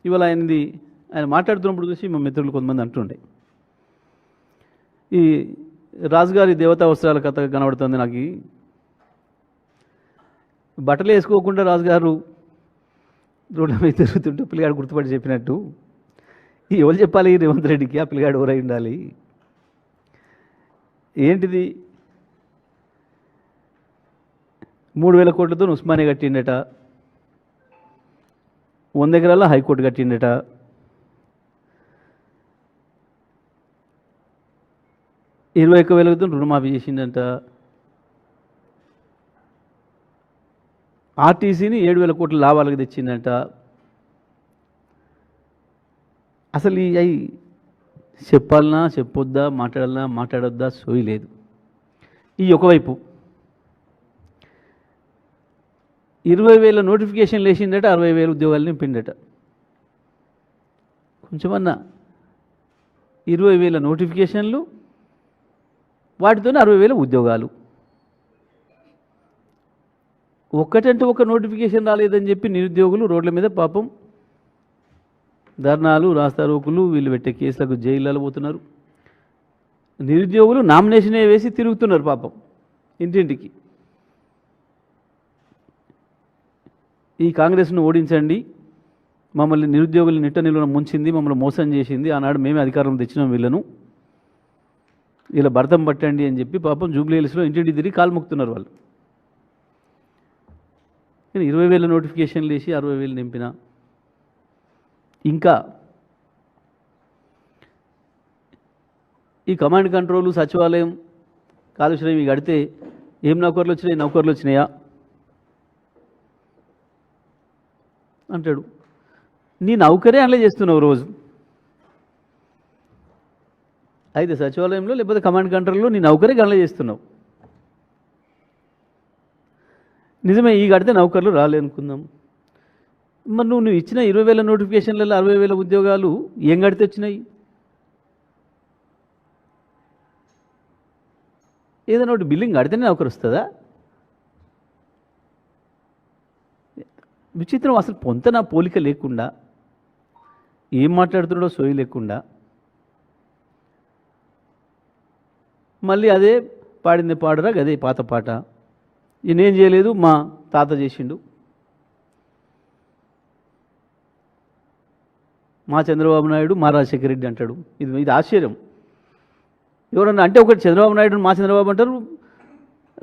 ఇవాళ ఆయన మాట్లాడుతున్నప్పుడు చూసి మా మిత్రులు కొంతమంది అంటుండే, ఈ రాజుగారి దేవతా వస్త్రాల కథ కనబడుతుంది నాకు. బట్టలు వేసుకోకుండా రాజుగారు రోడ్ల మీద తిరుగుతుంటే పిల్లగాడు గుర్తుపట్టి చెప్పినట్టు ఎవరు చెప్పాలి రేవంత్ రెడ్డికి ఆ పిల్లగాడు ఎవరై ఉండాలి? ఏంటిది? 3,000 కోట్లతో ఉస్మానియా కట్టిండట, 100 ఎకరాల హైకోర్టు కట్టిండట, 21,000తో రుణమాఫీ చేసిండట, ఆర్టీసీని 7,000 కోట్ల లాభాలకు తెచ్చిండట. అసలు అవి చెప్పాలన్నా చెప్పొద్దా, మాట్లాడాలన్నా మాట్లాడొద్దా సోయి లేదు. ఈ ఒకవైపు 20,000 నోటిఫికేషన్లు వేసిండట, 60,000 ఉద్యోగాలు నింపిండట. కొంచెమన్నా 20,000 నోటిఫికేషన్లు, వాటితోనే 60,000 ఉద్యోగాలు. ఒక్కటంటే ఒక నోటిఫికేషన్ రాలేదని చెప్పి నిరుద్యోగులు రోడ్ల మీద పాపం ధర్నాలు, రాస్తారోకులు, వీళ్ళు పెట్టే కేసులకు జైళ్ళలో పోతున్నారు. నిరుద్యోగులు నామినేషనే వేసి తిరుగుతున్నారు పాపం ఇంటింటికి. ఈ కాంగ్రెస్ను ఓడించండి, మమ్మల్ని నిరుద్యోగులు నిట్ట నిలువన ముంచింది, మమ్మల్ని మోసం చేసింది, ఆనాడు మేమే అధికారం తెచ్చినాం, వీళ్ళను ఇలా భర్తం పట్టండి అని చెప్పి పాపం జూబ్లీ హిల్స్లో ఇంటింటి తిరిగి కాలు మొక్కుతున్నారు వాళ్ళు. 20,000 నోటిఫికేషన్లు వేసి 60,000 నింపిన. ఇంకా ఈ కమాండ్ కంట్రోలు, సచివాలయం, కాలుష్యం ఇవి కడితే ఏం నౌకర్లు వచ్చినాయి? నౌకర్లు వచ్చినాయా అంటాడు. నీ నౌకరే అట్లా చేస్తున్నావు రోజు. అయితే సచివాలయంలో లేకపోతే కమాండ్ కంట్రోల్లో నీ నౌకరే గణన చేస్తున్నావు. నిజమే, ఈ కడితే నౌకర్లు రాలేనుకుందాం. మరి నువ్వు ఇచ్చిన 20,000 నోటిఫికేషన్లలో 60,000 ఉద్యోగాలు ఏం కడితే వచ్చినాయి? ఏదైనా ఒకటి బిల్లింగ్ కడితేనే నౌకరు వస్తుందా? విచిత్రం. అసలు పొంతన పోలిక లేకుండా, ఏం మాట్లాడుతున్నాడో సోయి లేకుండా, మళ్ళీ అదే పాడింది పాడరా అదే పాత పాట. ఈయనేం చేయలేదు, మా తాత చేసిండు, మా చంద్రబాబు నాయుడు, మా రాజశేఖర రెడ్డి అంటాడు. ఇది ఆశ్చర్యం. ఎవరన్నా అంటే ఒకటి చంద్రబాబు నాయుడు మా చంద్రబాబు అంటారు,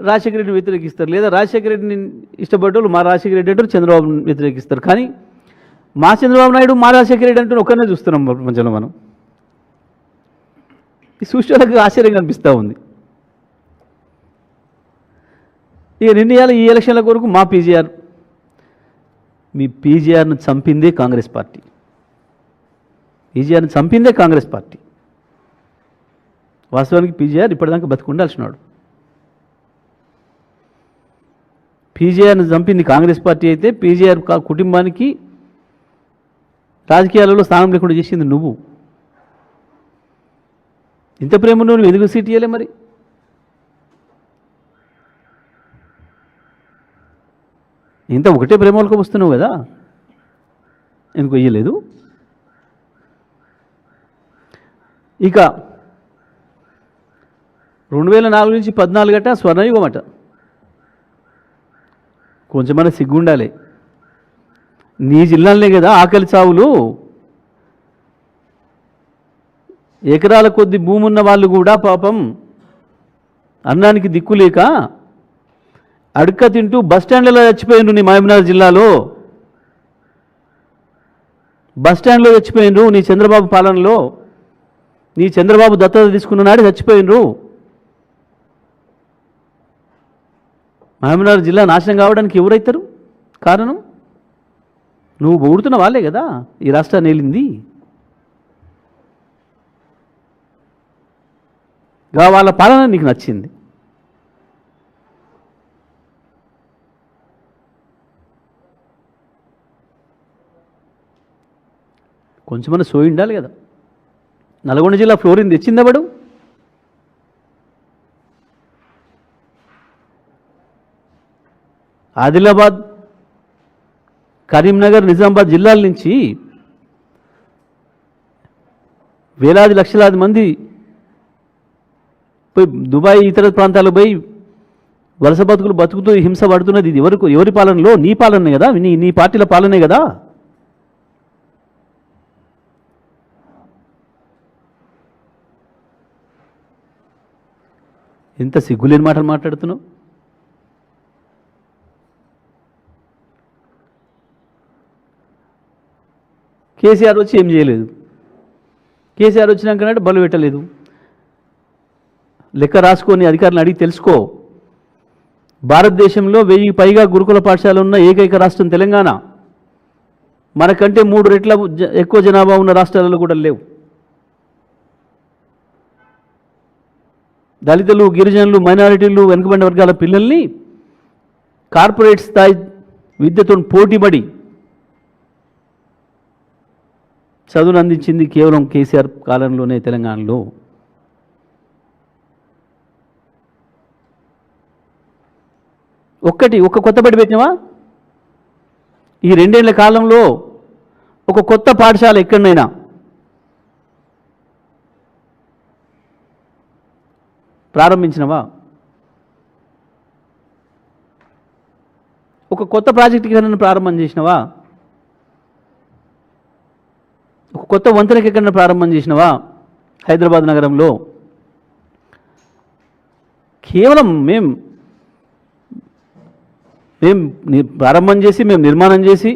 రాజశేఖర రెడ్డిని వ్యతిరేకిస్తారు. లేదా రాజశేఖర రెడ్డిని ఇష్టపడ్డోళ్ళు మా రాజశేఖర రెడ్డి అంటారు, చంద్రబాబుని వ్యతిరేకిస్తారు. కానీ మా చంద్రబాబు నాయుడు, మా రాజశేఖర రెడ్డి అంటూ ఒకరినే చూస్తున్నాం ప్రపంచంలో మనం. ఈ సృష్టిలకు ఆశ్చర్యంగా అనిపిస్తూ ఉంది. ఇక నిర్ణయాలు ఈ ఎలక్షన్ల కొరకు మా పీజీఆర్, మీ పీజీఆర్ను చంపిందే కాంగ్రెస్ పార్టీ. పీజీఆర్ని చంపిందే కాంగ్రెస్ పార్టీ. వాస్తవానికి పీజీఆర్ ఇప్పటిదాకా బతికుండాల్సినాడు. పీజీఆర్ని చంపింది కాంగ్రెస్ పార్టీ అయితే పీజీఆర్ కుటుంబానికి రాజకీయాలలో స్థానం లేకుండా చేసింది నువ్వు. ఇంత ప్రేమ నువ్వు ఎందుకు సీట్ ఇయ్యలే? మరి ఇంత ఒకటే ప్రేమలకు వస్తున్నావు కదా, ఎందుకు ఇయ్యలేదు? ఇక 2004 నుంచి 14 అట స్వర్ణయుగం అట. కొంచెమన్నా సిగ్గుండాలి. నీ జిల్లాలనే కదా ఆకలి చావులు. ఎకరాల కొద్ది భూమి ఉన్న వాళ్ళు కూడా పాపం అన్నానికి దిక్కులేక అడుక్క తింటూ బస్టాండ్లలో చచ్చిపోయిండ్రు. నీ మహబూబ్నగర్ జిల్లాలో బస్టాండ్లో చచ్చిపోయిండ్రు. నీ చంద్రబాబు పాలనలో, నీ చంద్రబాబు దత్తత తీసుకున్న నాడు చచ్చిపోయిండ్రు. మహబూబ్నగర్ జిల్లా నాశనం కావడానికి ఎవరైతారు కారణం? నువ్వు పొగుడుతున్న వాళ్ళే కదా ఈ రాష్ట్రాన్ని ఏలింది. వాళ్ళ పాలన నీకు నచ్చింది. కొంచెమన్నా సోయి ఉండాలి కదా. నల్గొండ జిల్లా ఫ్లోరిన్ తెచ్చిందవాడు. ఆదిలాబాద్, కరీంనగర్, నిజామాబాద్ జిల్లాల నుంచి వేలాది లక్షలాది మంది పోయి దుబాయ్ ఇతర ప్రాంతాలకు పోయి వలస బతుకులు బతుకుతూ హింస పడుతున్నది. ఇది ఎవరి పాలనలో? నీ పాలనే కదా, నీ పార్టీల పాలనే కదా. ఎంత సిగ్గులేని మాటలు మాట్లాడుతున్నావు. కేసీఆర్ వచ్చి ఏం చేయలేదు. కేసీఆర్ వచ్చినాకనంటే బలు పెట్టలేదు. లెక్క రాసుకొని అధికారులను అడిగి తెలుసుకో. భారతదేశంలో 1000కి పైగా గురుకుల పాఠశాలలు ఉన్న ఏకైక రాష్ట్రం తెలంగాణ. మనకంటే 3 రెట్ల ఎక్కువ జనాభా ఉన్న రాష్ట్రాలలో కూడా లేవు. దళితులు, గిరిజనులు, మైనారిటీలు, వెనుకబడిన వర్గాల పిల్లల్ని కార్పొరేట్ స్థాయి విద్యతో పోటీపడి చదువును అందించింది కేవలం కేసీఆర్ కాలంలోనే తెలంగాణలో. ఒక కొత్త బడి పెట్టినవా? ఈ 2 ఏళ్ల కాలంలో ఒక కొత్త పాఠశాల ఎక్కడైనా ప్రారంభించినవా? ఒక కొత్త ప్రాజెక్ట్ ఎక్కడైనా ప్రారంభం చేసినవా? ఒక కొత్త వంతెనకి ఎక్కడైనా ప్రారంభం చేసినవా? హైదరాబాద్ నగరంలో కేవలం మేము ప్రారంభం చేసి, మేము నిర్మాణం చేసి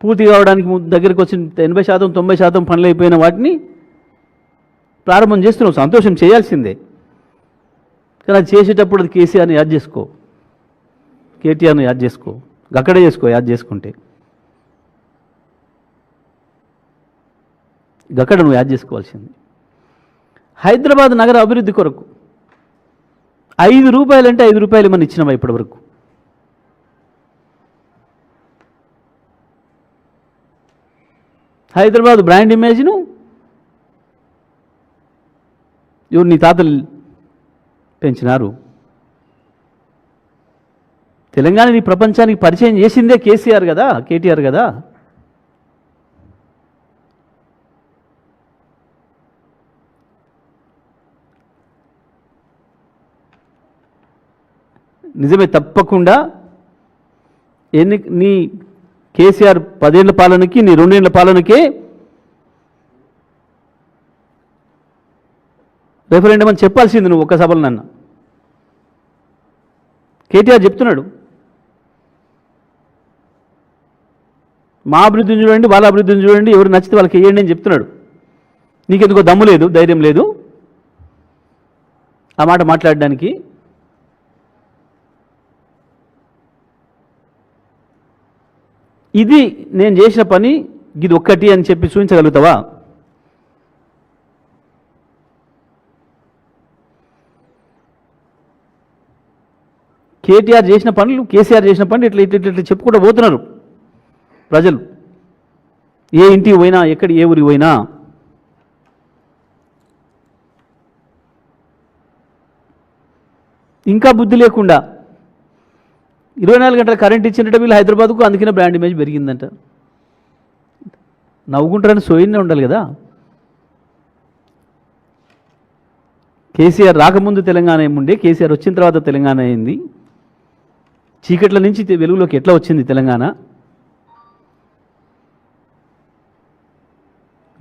పూర్తి కావడానికి దగ్గరికి వచ్చిన 80%, 90% పనులు అయిపోయిన వాటిని ప్రారంభం చేస్తున్నాం. సంతోషం, చేయాల్సిందే. కానీ అది చేసేటప్పుడు అది కేసీఆర్ని యాద్ చేసుకో, కేటీఆర్ని యాద్ చేసుకో, అక్కడే చేసుకో. యాద్ చేసుకుంటే అక్కడ నువ్వు యాద్ చేసుకోవాల్సింది. హైదరాబాద్ నగర అభివృద్ధి కొరకు 5 రూపాయలు అంటే 5 రూపాయలు మనం ఇచ్చినామా ఇప్పటి వరకు? హైదరాబాద్ బ్రాండ్ ఇమేజ్ను ఎవరు నీ తాతలు పెంచినారు. తెలంగాణని ప్రపంచానికి పరిచయం చేసిందే కేసీఆర్ కదా, కేటీఆర్ కదా. నిజమే, తప్పకుండా నీ కేసీఆర్ 10 ఏళ్ల పాలనకి, నీ 2 ఏళ్ల పాలనకే రెఫరెండం అని చెప్పాల్సింది నువ్వు ఒక్క సభలో. నన్ను కేటీఆర్ చెప్తున్నాడు, మా అభివృద్ధిని చూడండి, వాళ్ళ అభివృద్ధిని చూడండి, ఎవరు నచ్చితే వాళ్ళకి వేయండి అని చెప్తున్నాడు. నీకెందుకో దమ్ము లేదు, ధైర్యం లేదు ఆ మాట మాట్లాడడానికి. ఇది నేను చేసిన పని, ఇది ఒక్కటి అని చెప్పి చూపించగలుగుతావా? కేటీఆర్ చేసిన పనులు, కేసీఆర్ చేసిన పనులు ఇట్లా ఇట్లా ఇట్లా చెప్పుకుంటూ పోతున్నారు ప్రజలు. ఏ ఇంటికి పోయినా, ఏ ఊరికి పోయినా. ఇంకా బుద్ధి లేకుండా 24 గంటల కరెంట్ ఇచ్చినట్టు వీళ్ళు హైదరాబాద్కు అందుకనే బ్రాండ్ ఇమేజ్ పెరిగిందంట. నవ్వుకుంటారని సోయినే ఉండాలి కదా. కేసీఆర్ రాకముందు తెలంగాణ ఏముండే, కేసీఆర్ వచ్చిన తర్వాత తెలంగాణ అయింది. చీకట్ల నుంచి వెలుగులోకి ఎట్లా వచ్చింది తెలంగాణ?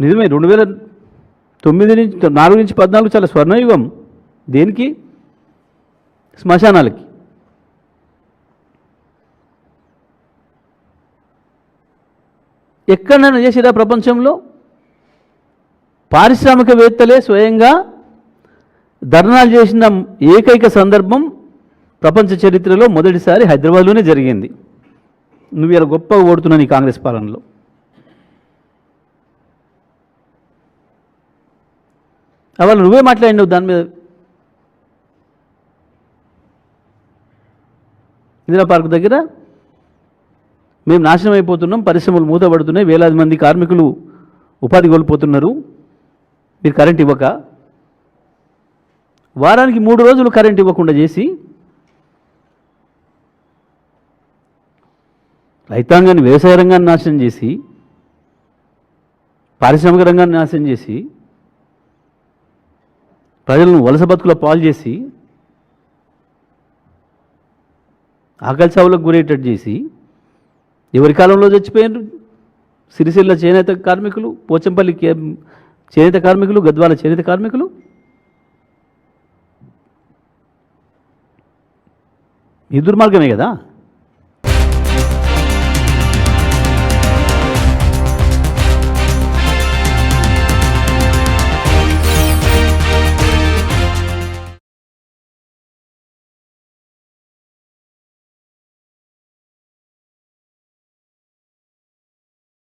నిజమే, 2009 నుంచి 4 నుంచి 14 చాలా స్వర్ణయుగం. దేనికి? శ్మశానాలకి. ఎక్కడైనా చేసేదా ప్రపంచంలో? పారిశ్రామికవేత్తలే స్వయంగా ధర్నాలు చేసిన ఏకైక సందర్భం ప్రపంచ చరిత్రలో మొదటిసారి హైదరాబాద్లోనే జరిగింది. నువ్వు ఇలా గొప్పగా ఓడుతున్నావు నీ కాంగ్రెస్ పాలనలో. అవాళ నువ్వే మాట్లాడినావు దాని మీద. ఇందిరా పార్క్ దగ్గర మేము నాశనం అయిపోతున్నాం, పరిశ్రమలు మూతపడుతున్నాయి, వేలాది మంది కార్మికులు ఉపాధి కోల్పోతున్నారు, మీరు కరెంట్ ఇవ్వక. వారానికి 3 రోజులు కరెంట్ ఇవ్వకుండా చేసి రైతాంగాన్ని, వ్యవసాయ రంగాన్ని నాశనం చేసి పారిశ్రామిక రంగాన్ని నాశనం చేసి ప్రజలను వలస బతుకుల పాలు చేసి ఆకలి చావులకు గురయ్యేటట్టు చేసి ఎవరి కాలంలో చచ్చిపోయారు? సిరిసిల్ల చేనేత కార్మికులు, పోచంపల్లి చేనేత కార్మికులు, గద్వాల చేనేత కార్మికులు. ఈ దుర్మార్గమే కదా.